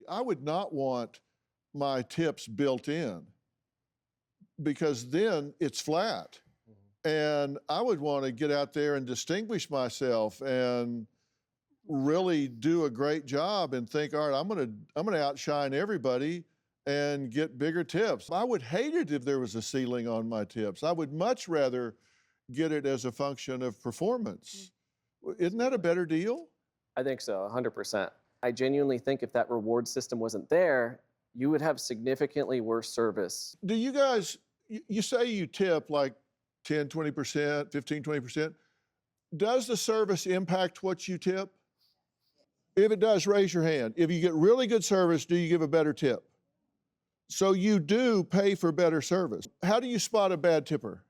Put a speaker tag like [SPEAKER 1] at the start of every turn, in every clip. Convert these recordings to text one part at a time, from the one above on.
[SPEAKER 1] I would not want my tips built in because then it's flat. And I would want to get out there and distinguish myself and really do a great job and think, all right, I'm gonna outshine everybody and get bigger tips. I would hate it if there was a ceiling on my tips. I would much rather get it as a function of performance. Isn't that a better deal?
[SPEAKER 2] I think so, 100%. I genuinely think if that reward system wasn't there, you would have significantly worse service.
[SPEAKER 1] Do you guys, you say you tip like 10, 20%, 15, 20%. Does the service impact what you tip? If it does, raise your hand. If you get really good service, do you give a better tip? So you do pay for better service. How do you spot a bad tipper?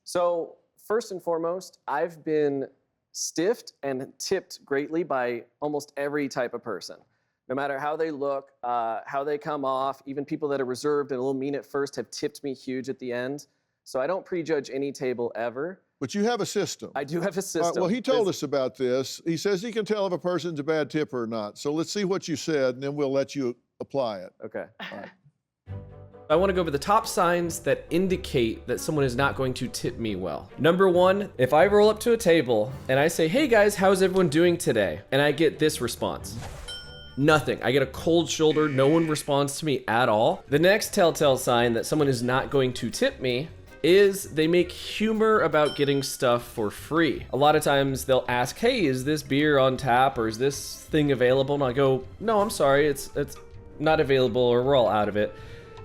[SPEAKER 2] So first and foremost, I've been stiffed and tipped greatly by almost every type of person. No matter how they look, how they come off, even people that are reserved and a little mean at first have tipped me huge at the end. So I don't prejudge any table ever.
[SPEAKER 1] But you have a system.
[SPEAKER 2] I do have a system.
[SPEAKER 1] Well, he told us about this. He says he can tell if a person's a bad tipper or not. So let's see what you said, and then we'll let you apply it.
[SPEAKER 2] Okay.
[SPEAKER 1] All right.
[SPEAKER 3] I want to go over the top signs that indicate that someone is not going to tip me well. Number one, if I roll up to a table and I say, hey guys, how's everyone doing today? And I get this response. Nothing. I get a cold shoulder. No one responds to me at all. The next telltale sign that someone is not going to tip me is they make humor about getting stuff for free. A lot of times they'll ask, hey, is this beer on tap or is this thing available? And I go, no, I'm sorry, it's not available or we're all out of it.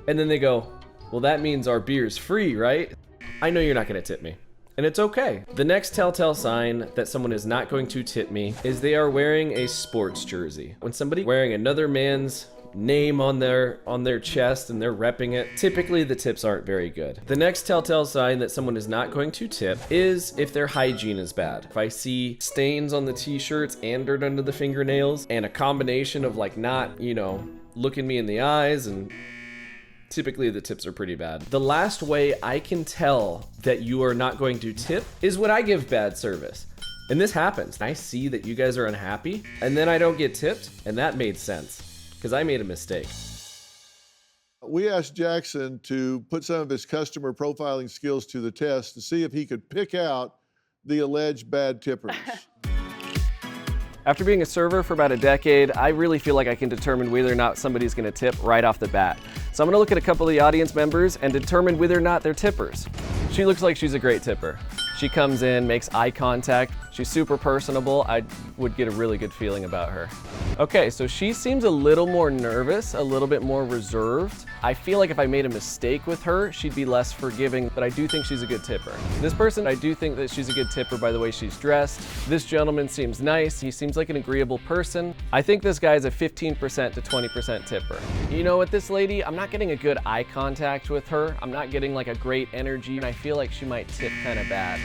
[SPEAKER 3] And then they go, well, that means our beer's free, right? I know you're not gonna tip me. And it's okay. The next telltale sign that someone is not going to tip me is they are wearing a sports jersey. When somebody wearing another man's name on their chest and they're repping it, typically the tips aren't very good. The next telltale sign that someone is not going to tip is if their hygiene is bad. If I see stains on the t-shirts and dirt under the fingernails and a combination of like not, looking me in the eyes, and typically the tips are pretty bad. The last way I can tell that you are not going to tip is when I give bad service. And this happens. I see that you guys are unhappy and then I don't get tipped, and that made sense because I made a mistake.
[SPEAKER 1] We asked Jackson to put some of his customer profiling skills to the test to see if he could pick out the alleged bad tippers.
[SPEAKER 2] After being a server for about a decade, I really feel like I can determine whether or not somebody's gonna tip right off the bat. So I'm gonna look at a couple of the audience members and determine whether or not they're tippers. She looks like she's a great tipper. She comes in, makes eye contact. She's super personable. I would get a really good feeling about her. Okay, so she seems a little more nervous, a little bit more reserved. I feel like if I made a mistake with her, she'd be less forgiving, but I do think she's a good tipper. This person, I do think that she's a good tipper by the way she's dressed. This gentleman seems nice. He seems like an agreeable person. I think this guy's a 15% to 20% tipper. You know, with this lady, I'm not getting a good eye contact with her. I'm not getting like a great energy, and I feel like she might tip kind of bad.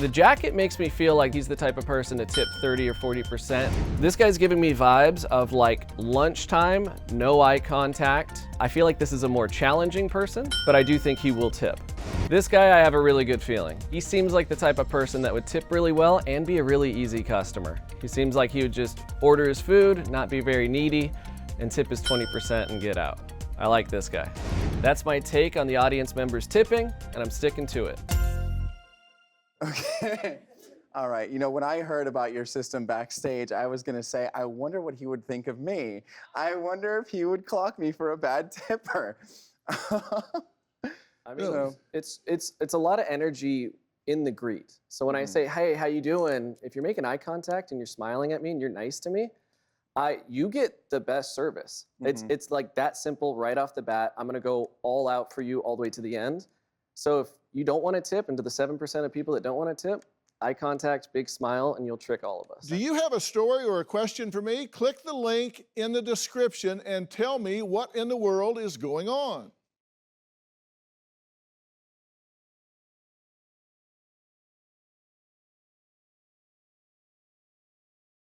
[SPEAKER 2] The jacket makes me feel like he's the type of person to tip 30 or 40%. This guy's giving me vibes of like lunchtime, no eye contact. I feel like this is a more challenging person, but I do think he will tip. This guy, I have a really good feeling. He seems like the type of person that would tip really well and be a really easy customer. He seems like he would just order his food, not be very needy, and tip his 20% and get out. I like this guy. That's my take on the audience members tipping, and I'm sticking to it.
[SPEAKER 4] Okay. All right. You know, when I heard about your system backstage, I was going to say, I wonder what he would think of me. I wonder if he would clock me for a bad tipper.
[SPEAKER 2] I mean, it's a lot of energy in the greet. So when I say, hey, how you doing? If you're making eye contact and you're smiling at me and you're nice to me, you get the best service. It's like that simple right off the bat. I'm gonna go all out for you all the way to the end. So if you don't want to tip, and to the 7% of people that don't want to tip, eye contact, big smile, and you'll trick all of us.
[SPEAKER 1] Do you have a story or a question for me? Click the link in the description and tell me what in the world is going on.